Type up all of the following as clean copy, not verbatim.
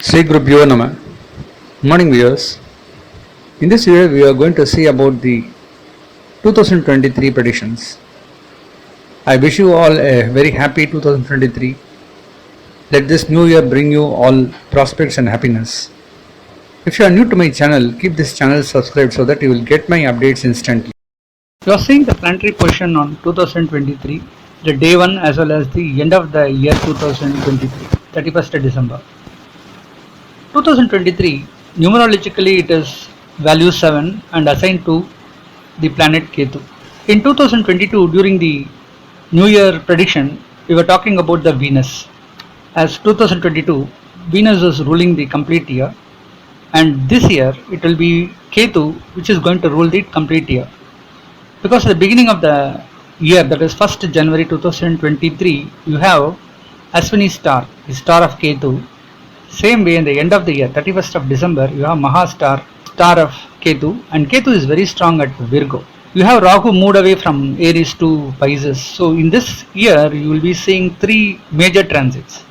Sri Gurubhyo Namah. Morning viewers. In this video we are going to see about the 2023 predictions. I wish you all a very happy 2023. Let this new year bring you all prospects and happiness. If you are new to my channel, keep this channel subscribed so that you will get my updates instantly. You are seeing the planetary position on 2023, the day 1 as well as the end of the year 2023, 31st December. 2023, numerologically it is value 7 and assigned to the planet Ketu. In 2022, during the New Year prediction, we were talking about the Venus. As 2022, Venus is ruling the complete year, and this year it will be Ketu which is going to rule the complete year. Because at the beginning of the year, that is 1st January 2023, you have Ashwini star, the star of Ketu. Same way in the end of the year, 31st of December, you have Maha star, star of Ketu, and Ketu is very strong at Virgo. You have Rahu moved away from Aries to Pisces. So in this year, you will be seeing 3 major transits.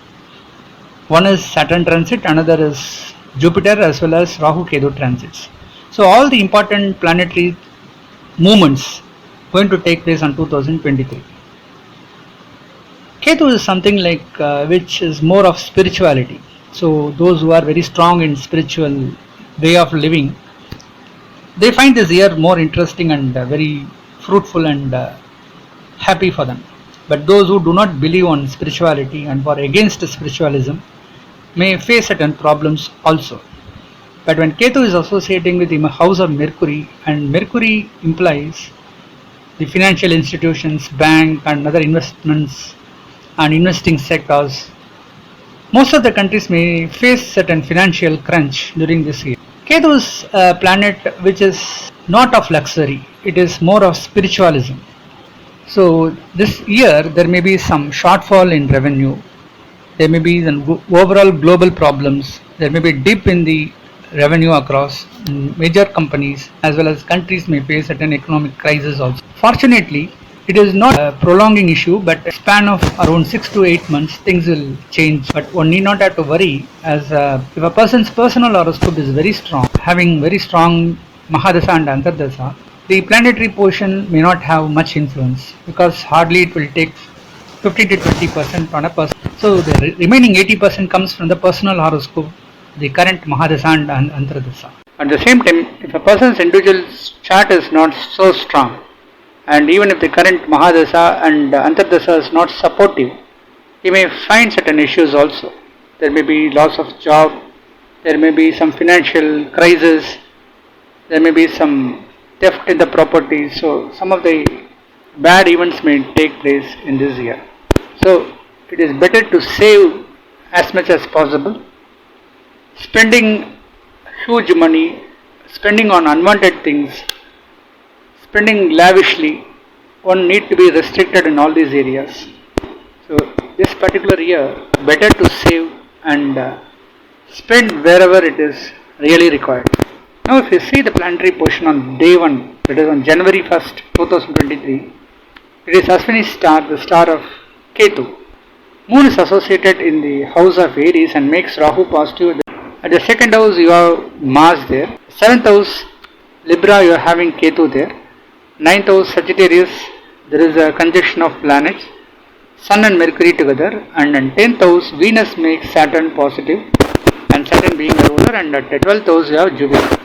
One is Saturn Transit, another is Jupiter as well as Rahu Ketu transits. So all the important planetary movements going to take place on 2023. Ketu is something like which is more of spirituality. So those who are very strong in spiritual way of living, they find this year more interesting and very fruitful and happy for them. But those who do not believe on spirituality and who are against spiritualism may face certain problems also. But when Ketu is associating with the house of Mercury, and Mercury implies the financial institutions, bank and other investments and investing sectors, most of the countries may face certain financial crunch during this year. Ketu is a planet which is not of luxury, it is more of spiritualism. So this year there may be some shortfall in revenue, there may be some overall global problems, there may be dip in the revenue across major companies as well as countries may face certain economic crisis also. Fortunately, it is not a prolonging issue, but a span of around 6 to 8 months things will change. But one need not have to worry, as if a person's personal horoscope is very strong, having very strong Mahadasa and Antardasa, the planetary position may not have much influence because hardly it will take 50 to 20% on a person. So the remaining 80% comes from the personal horoscope, the current Mahadasa and Antardasa. At the same time, if a person's individual chart is not so strong, and even if the current Mahadasa and Antardasa is not supportive, he may find certain issues also. There may be loss of job, there may be some financial crisis, there may be some theft in the property. So some of the bad events may take place in this year. So it is better to save as much as possible. Spending huge money, spending on unwanted things, spending lavishly, one need to be restricted in all these areas. So this particular year, better to save and spend wherever it is really required. Now if you see the planetary position on day 1, that is on January 1st, 2023, it is Ashwini star, the star of Ketu. Moon is associated in the house of Aries and makes Rahu positive. At the second house you have Mars there. 7th house Libra, you are having Ketu there. 9th house Sagittarius, there is a conjunction of planets, Sun and Mercury together, and in 10th house Venus makes Saturn positive, and Saturn being the ruler, and at the 12th house you have Jupiter.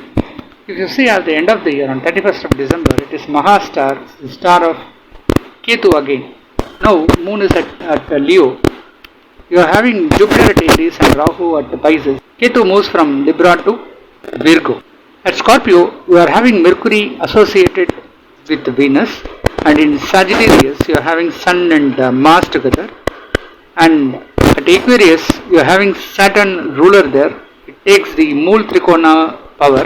If you see at the end of the year on 31st of December, it is Maha star, the star of Ketu again. Now Moon is at Leo. You are having Jupiter at Aries and Rahu at Pisces. Ketu moves from Libra to Virgo. At Scorpio, you are having Mercury associated with Venus, and in Sagittarius you are having Sun and Mars together, and at Aquarius you are having Saturn ruler there. It takes the Mool Trikona power,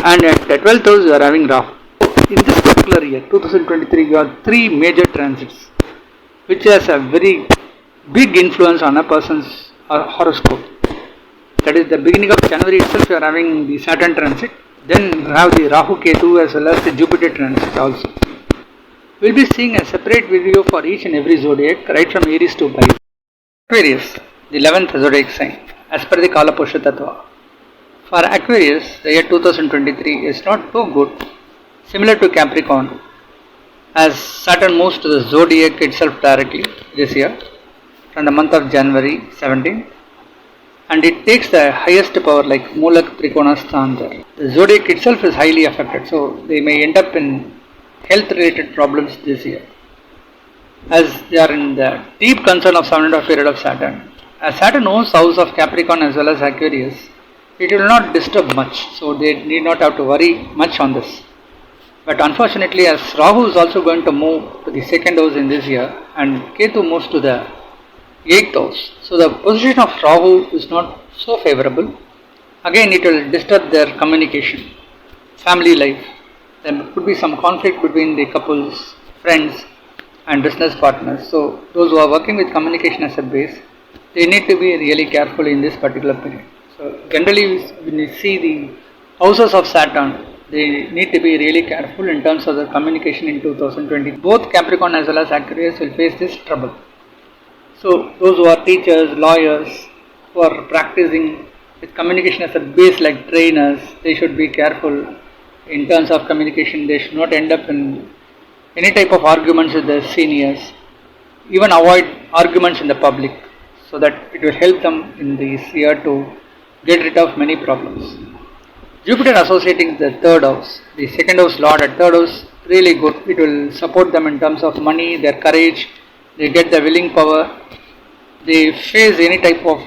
and at the 12th house you are having Rahu. In this particular year 2023, you have 3 major transits which has a very big influence on a person's horoscope. That is, the beginning of January itself you are having the Saturn transit, then you have the Rahu Ketu as well as the Jupiter transit also. We will be seeing a separate video for each and every zodiac right from Aries to Pisces. Aquarius, the 11th zodiac sign. as per the Kalapurusha Tattva. For Aquarius, the year 2023 is not too good, similar to Capricorn, as Saturn moves to the zodiac itself directly this year from the month of January 17, and it takes the highest power like Mulak Trikona Sthan there. The zodiac itself is highly affected, so they may end up in health related problems this year, as they are in the deep concern of 7.5 period of Saturn. As Saturn owns house of Capricorn as well as Aquarius, it will not disturb much, so they need not have to worry much on this. But unfortunately, as Rahu is also going to move to the second house in this year and Ketu moves to the 8th house, so the position of Rahu is not so favorable. Again, it will disturb their communication, family life. There could be some conflict between the couples, friends and business partners. So those who are working with communication as a base, they need to be really careful in this particular period. So generally, when you see the houses of Saturn, they need to be really careful in terms of the communication in 2020. Both Capricorn as well as Aquarius will face this trouble. So those who are teachers, lawyers, who are practicing with communication as a base like trainers, they should be careful in terms of communication. They should not end up in any type of arguments with the seniors. Even avoid arguments in the public, so that it will help them in this year to get rid of many problems. Jupiter associating the third house, the second house lord at third house, really good. It will support them in terms of money, their courage, they get the willing power, they face any type of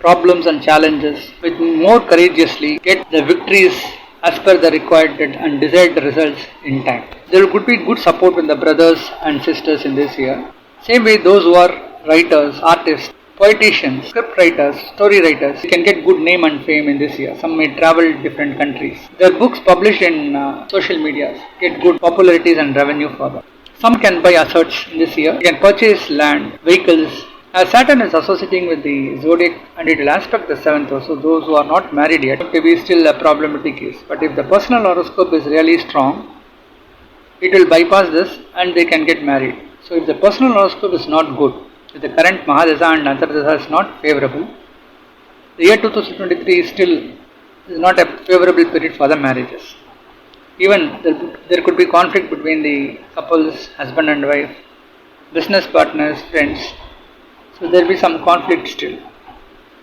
problems and challenges with more courageously, get the victories as per the required and desired results in time. There could be good support with the brothers and sisters in this year. Same way, those who are writers, artists, poeticians, script writers, story writers can get good name and fame in this year. Some may travel different countries. Their books published in social media get good popularities and revenue for them. Some can buy assets in this year. They can purchase land, vehicles. As Saturn is associating with the zodiac and it will aspect the 7th house, so those who are not married yet may be still a problematic case. But if the personal horoscope is really strong, it will bypass this and they can get married. So if the personal horoscope is not good, if the current Mahadesa and Antardesa is not favorable, the year 2023 is not a favorable period for the marriages. Even there could be conflict between the couples, husband and wife, business partners, friends. So there will be some conflict still.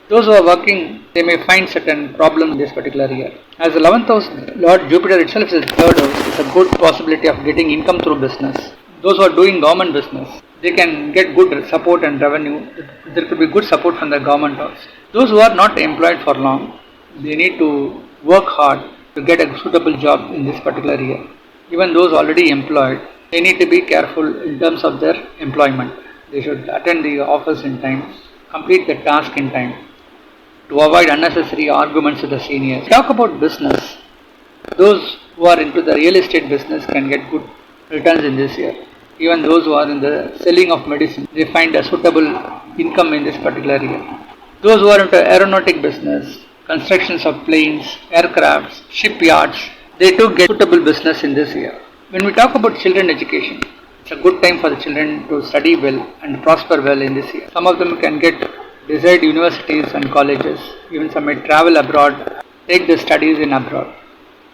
Those who are working, they may find certain problem in this particular year. As the 11th house Lord Jupiter itself is third house, it's a good possibility of getting income through business. Those who are doing government business, they can get good support and revenue. There could be good support from the government also. Those who are not employed for long, they need to work hard to get a suitable job in this particular year. Even those already employed, they need to be careful in terms of their employment. They should attend the office in time, complete the task in time, to avoid unnecessary arguments with the seniors. Talk about business. Those who are into the real estate business can get good returns in this year. Even those who are in the selling of medicine, they find a suitable income in this particular year. Those who are into aeronautic business, constructions of planes, aircrafts, shipyards, they too get suitable business in this year. When we talk about children education, it's a good time for the children to study well and prosper well in this year. Some of them can get desired universities and colleges. Even some may travel abroad, take their studies in abroad.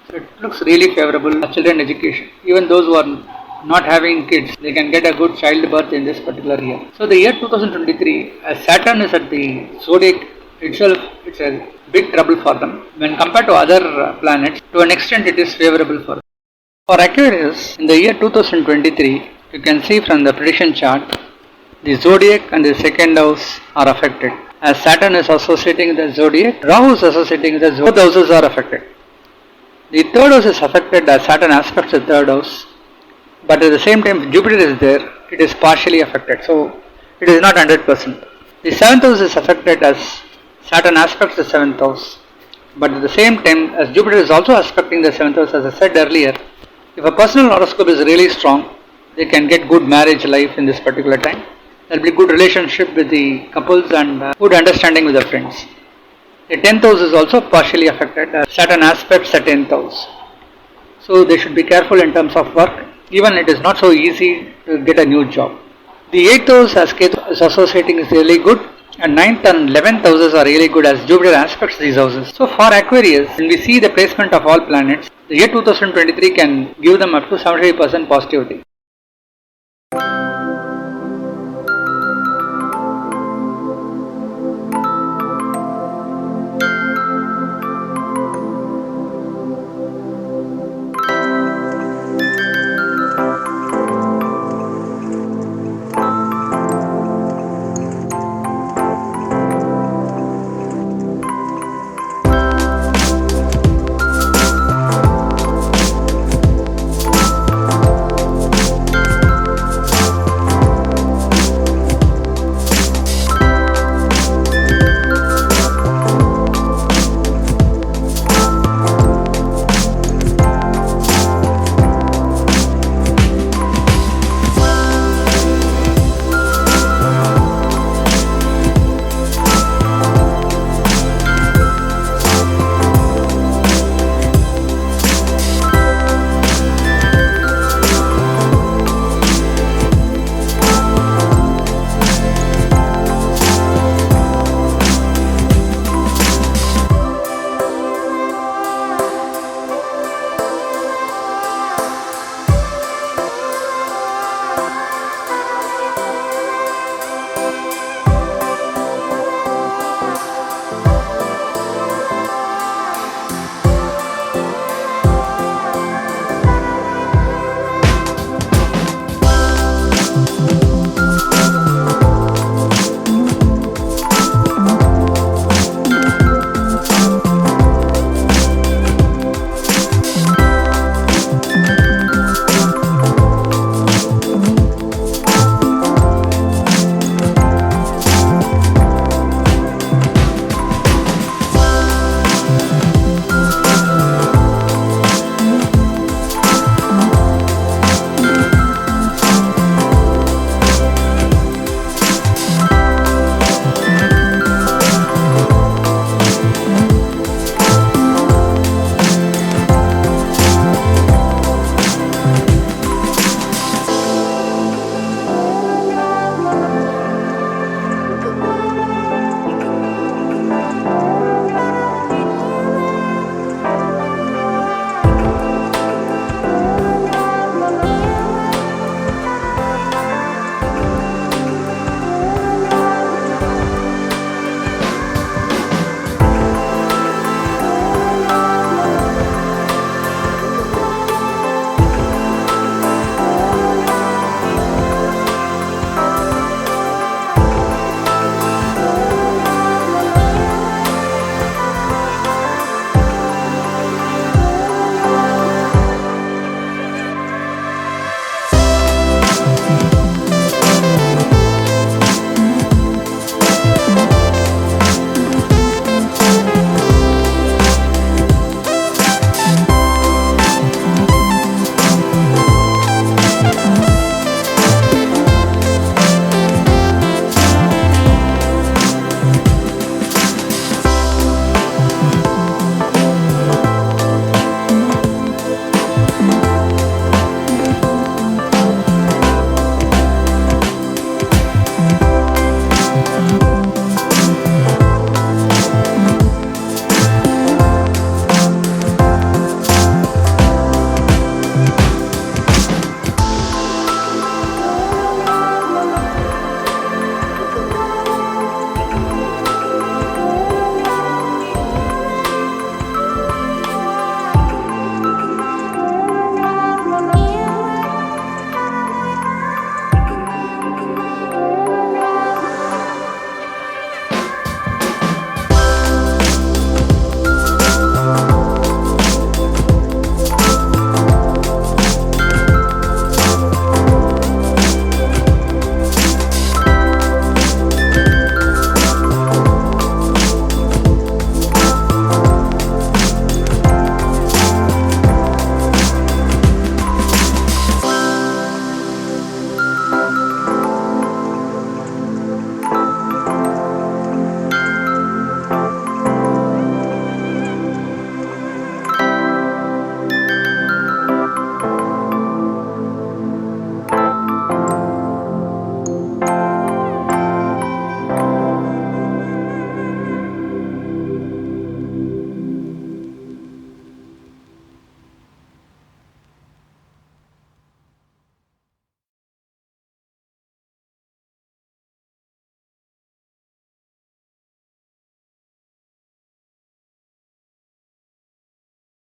So it looks really favorable for children education. Even those who are not having kids, they can get a good childbirth in this particular year. So the year 2023, as Saturn is at the zodiac itself, it's a big trouble for them. When compared to other planets, to an extent it is favorable for them. For Aquarius, in the year 2023, you can see from the prediction chart, the zodiac and the second house are affected. As Saturn is associating the zodiac, Rahu is associating the zodiac, both houses are affected. The third house is affected as Saturn aspects the third house, but at the same time Jupiter is there, it is partially affected, so it is not 100%. The 7th house is affected as Saturn aspects the 7th house, but at the same time as Jupiter is also aspecting the 7th house, as I said earlier, if a personal horoscope is really strong, they can get good marriage life in this particular time. There will be good relationship with the couples and good understanding with the friends. The 10th house is also partially affected as Saturn aspects the 10th house. So they should be careful in terms of work. Even it is not so easy to get a new job. The 8th house as Ketu is associating is really good. And 9th and 11th houses are really good as Jupiter aspects these houses. So for Aquarius, when we see the placement of all planets, the year 2023 can give them up to 75% positivity.